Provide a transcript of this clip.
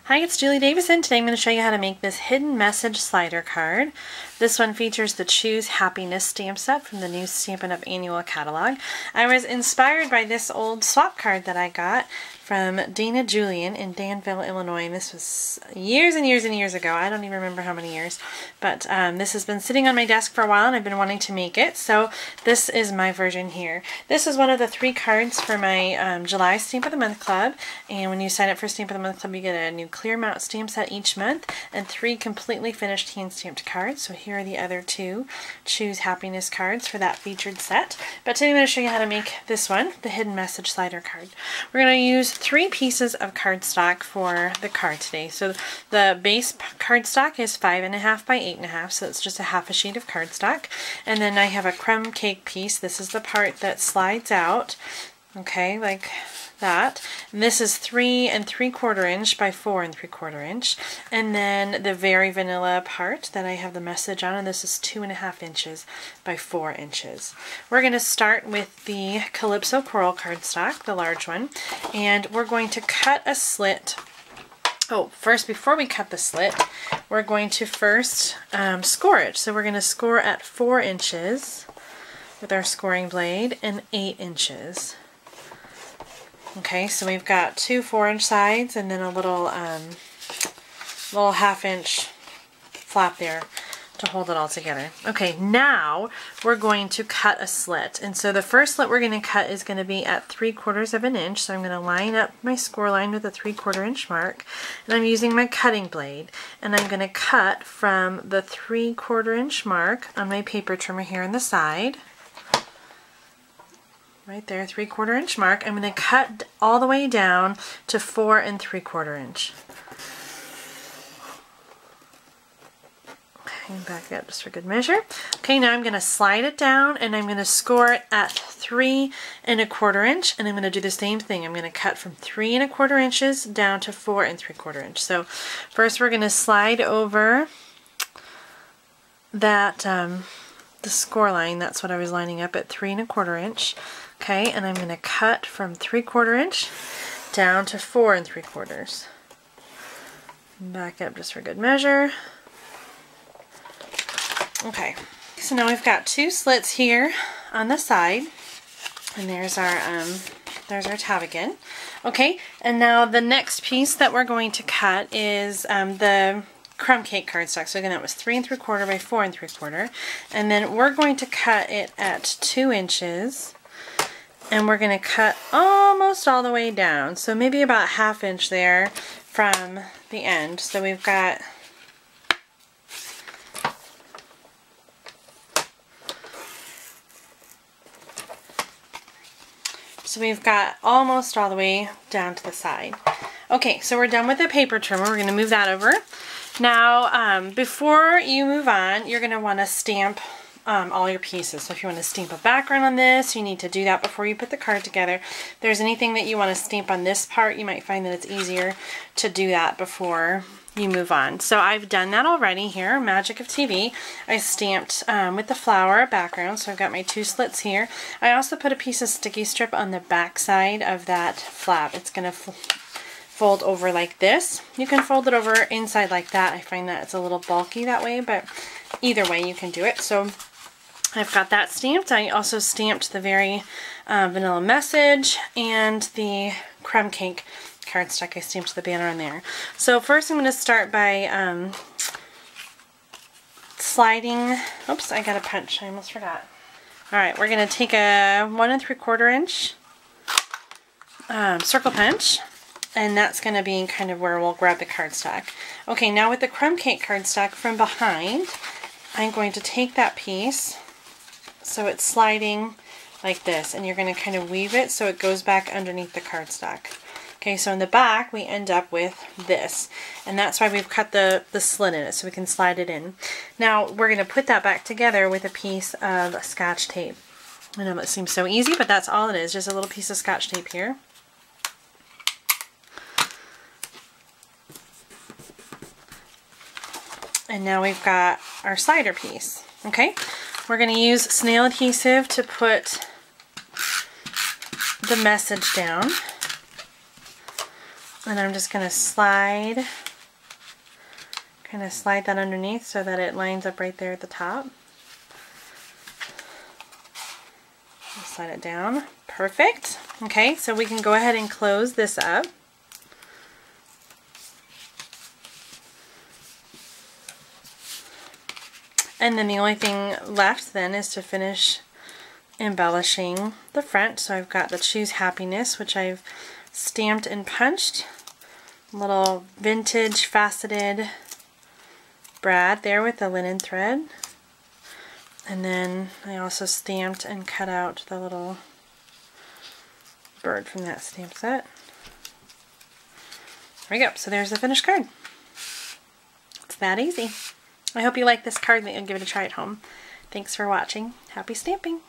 Hi, it's Julie Davison. Today I'm going to show you how to make this hidden message slider card. This one features the Choose Happiness stamp set from the new Stampin' Up annual catalog. I was inspired by this old swap card that I got from Dana Julian in Danville, Illinois. And this was years and years and years ago. I don't even remember how many years. But this has been sitting on my desk for a while and I've been wanting to make it. So this is my version here. This is one of the 3 cards for my July Stamp of the Month Club. And when you sign up for Stamp of the Month Club, you get a new clear mount stamp set each month and 3 completely finished hand stamped cards. So here are the other 2 Choose Happiness cards for that featured set. But today I'm going to show you how to make this one, the hidden message slider card. We're going to use 3 pieces of cardstock for the card today. So the base cardstock is 5.5 by 8.5, so it's just a half a sheet of cardstock. And then I have a crumb cake piece. This is the part that slides out, okay, like that. And this is 3 3/4 inch by 4 3/4 inch. And then the very vanilla part that I have the message on, and this is 2.5 inches by 4 inches. We're going to start with the Calypso Coral cardstock, the large one, and we're going to cut a slit. Oh, first, before we cut the slit, we're going to first score it. So we're going to score at 4 inches with our scoring blade and 8 inches. Okay, so we've got 2 4-inch sides and then a little half-inch flap there to hold it all together. Okay, now we're going to cut a slit. And so the first slit we're going to cut is going to be at 3/4 of an inch. So I'm going to line up my score line with a 3/4 inch mark. And I'm using my cutting blade. And I'm going to cut from the 3/4 inch mark on my paper trimmer here on the side. Right there, 3/4 inch mark. I'm going to cut all the way down to 4 3/4 inch. Okay, back up just for good measure. Okay, now I'm going to slide it down and I'm going to score it at 3 1/4 inch, and I'm going to do the same thing. I'm going to cut from 3 1/4 inches down to 4 3/4 inch. So first we're going to slide over that the score line. That's what I was lining up at 3 1/4 inch. Okay, and I'm going to cut from 3/4 inch down to 4 3/4. Back up just for good measure. Okay, so now we've got 2 slits here on the side, and there's our tab again. Okay, and now the next piece that we're going to cut is the crumb cake cardstock. So again, that was 3 3/4 by 4 3/4, and then we're going to cut it at 2 inches. And we're going to cut almost all the way down, so maybe about 1/2 inch there from the end. So we've got almost all the way down to the side. Okay, so we're done with the paper trimmer. We're going to move that over. Now, before you move on, you're going to want to stamp all your pieces. So if you want to stamp a background on this, you need to do that before you put the card together. If there's anything that you want to stamp on this part, you might find that it's easier to do that before you move on. So I've done that already here, Magic of TV. I stamped with the flower background, so I've got my 2 slits here. I also put a piece of sticky strip on the back side of that flap. It's going to fold over like this. You can fold it over inside like that. I find that it's a little bulky that way, but either way you can do it. So I've got that stamped. I also stamped the very vanilla message and the crumb cake cardstock. I stamped the banner on there. So first I'm going to start by sliding. Oops, I got a punch. I almost forgot. Alright, we're going to take a 1 3/4 inch circle punch, and that's going to be kind of where we'll grab the cardstock. Okay, now with the crumb cake cardstock from behind, I'm going to take that piece, so it's sliding like this, and you're going to kind of weave it so it goes back underneath the cardstock. Okay, so in the back we end up with this, and that's why we've cut the slit in it, so we can slide it in. Now we're going to put that back together with a piece of Scotch tape. I know that seems so easy, but that's all it is, just a little piece of Scotch tape here. And now we've got our slider piece. Okay, we're going to use snail adhesive to put the message down. And I'm just going to slide that underneath so that it lines up right there at the top. Slide it down. Perfect. Okay, so we can go ahead and close this up. And then the only thing left then is to finish embellishing the front. So I've got the Choose Happiness, which I've stamped and punched. Little vintage faceted brad there with the linen thread. And then I also stamped and cut out the little bird from that stamp set. There we go. So there's the finished card. It's that easy. I hope you like this card and that you'll give it a try at home. Thanks for watching. Happy stamping!